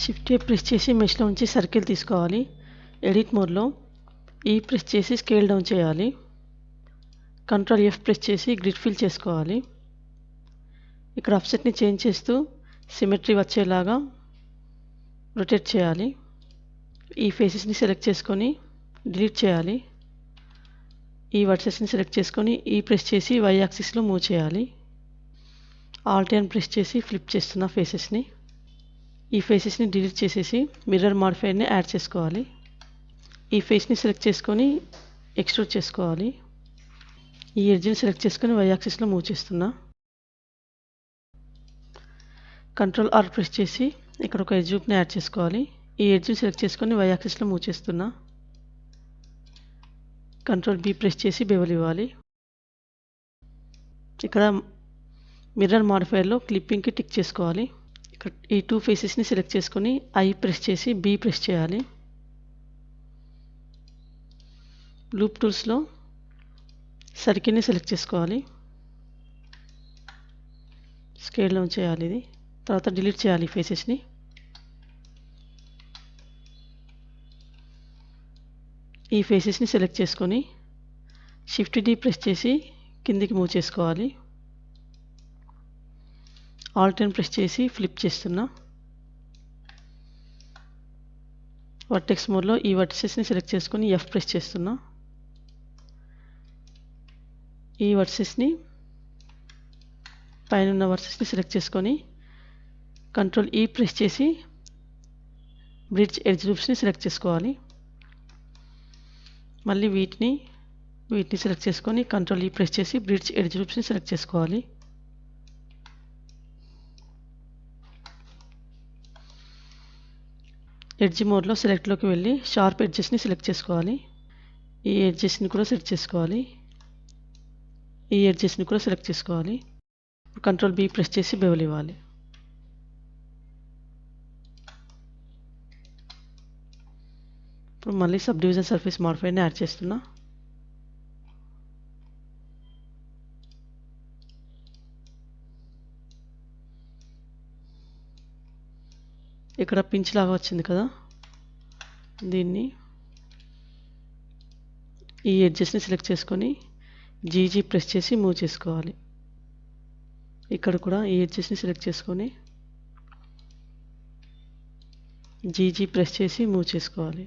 Shift ఏ press చేసి మెష్లో ఉంచి circle తీసుకోవాలి. ఎడిట్ మోడ్లో ఈ ప్రెస్ చేసి స్కేల్ డౌన్ చేయాలి. కంట్రోల్ F ప్రెస్ చేసి గ్రిడ్ ఫిల్ చేసుకోవాలి. ఇక్కడ ఆఫ్సెట్ని చేంజ్ చేస్తూ సిమెట్రీ వచ్చేలాగా రొటేట్ చేయాలి. ఈ ఫేసెస్ని సెలెక్ట్ చేసుకొని డిలీట్ చేయాలి. ఈ వర్సెస్ని సెలెక్ట్ చేసుకొని ఈ ప్రెస్ చేసి y యాక్సిస్లో మూవ్ చేయాలి. ఆల్ట్ అండ్ ప్రెస్ చేసి ఫ్లిప్ చేస్తున్న ఫేసెస్ని. ఈ ఫేసెస్ని డిలీట్ చేసేసి మిర్రర్ మాడిఫైయర్ని యాడ్ చేసుకోవాలి. ఈ ఫేస్ని సెలెక్ట్ చేసుకొని ఎక్స్ట్రూడ్ చేసుకోవాలి. ఈ ఎడ్జ్ని సెలెక్ట్ చేసుకొని y యాక్సిస్లో మూవ్ చేస్తున్నా. కంట్రోల్ R ప్రెస్ చేసి ఇక్కడ ఒక ఎడ్జ్ లూప్ని యాడ్ చేసుకోవాలి. ఈ ఎడ్జ్ని సెలెక్ట్ చేసుకొని y యాక్సిస్లో మూవ్ చేస్తున్నా. కంట్రోల్ B ప్రెస్ చేసి బెవెల్ ఇవ్వాలి. ఇక్కడ మిర్రర్ మాడిఫైయర్లో క్లిప్పింగ్కి టిక్ చేసుకోవాలి. ఇక్కడ ఈ 2 ఫేసెస్ని సెలెక్ట్ చేసుకొని I ప్రెస్ చేసి B ప్రెస్ చేయాలి. లూప్ టూల్స్లో సర్కిల్ని సెలెక్ట్ చేసుకోవాలి. స్కేల్ డౌన్ చేయాలి. ఇది తర్వాత డిలీట్ చేయాలి ఈ ఫేసెస్ని. ఈ ఫేసెస్ని సెలెక్ట్ చేసుకొని షిఫ్ట్ D ప్రెస్ చేసి కిందికి మూవ్ చేసుకోవాలి. ఆల్ట్ అండ్ ప్రెస్ చేసి ఫ్లిప్ చేస్తున్నా. వర్టెక్స్ మోడ్లో ఈ వర్టిసెస్ని సెలెక్ట్ చేసుకొని F ప్రెస్ చేస్తున్నా. ఈ వర్టిసెస్ని పైన ఉన్న వర్టిసెస్ని సెలెక్ట్ చేసుకొని కంట్రోల్ E ప్రెస్ చేసి బ్రిడ్జ్ ఎడ్జ్ లూప్స్ని సెలెక్ట్ చేసుకోవాలి. మళ్ళీ వీటిని సెలెక్ట్ చేసుకొని కంట్రోల్ E ప్రెస్ చేసి బ్రిడ్జ్ ఎడ్జ్ లూప్స్ని సెలెక్ట్ చేసుకోవాలి. ఎడ్జ్ మోడ్లో సెలెక్ట్లోకి వెళ్ళి షార్ప్ ఎడ్జెస్ని సెలెక్ట్ చేసుకోవాలి. ఈ ఎడ్జెస్ని కూడా సెలెక్ట్ చేసుకోవాలి. ఈ ఎడ్జెస్ని కూడా సెలెక్ట్ చేసుకోవాలి. కంట్రోల్ B ప్రెస్ చేసి బెవెల్ ఇవ్వాలి. ఇప్పుడు మళ్ళీ సబ్ డివిజన్ సర్ఫేస్ మాడిఫైయర్ని యాడ్ చేస్తున్నా. ఇక్కడ పించ్ లాగా వచ్చింది కదా, దీన్ని ఈ ఎడ్జెస్ని సెలెక్ట్ చేసుకొని GG ప్రెస్ చేసి మూవ్ చేసుకోవాలి. ఇక్కడ కూడా ఈ ఎడ్జెస్ని సెలెక్ట్ చేసుకొని GG ప్రెస్ చేసి మూవ్ చేసుకోవాలి.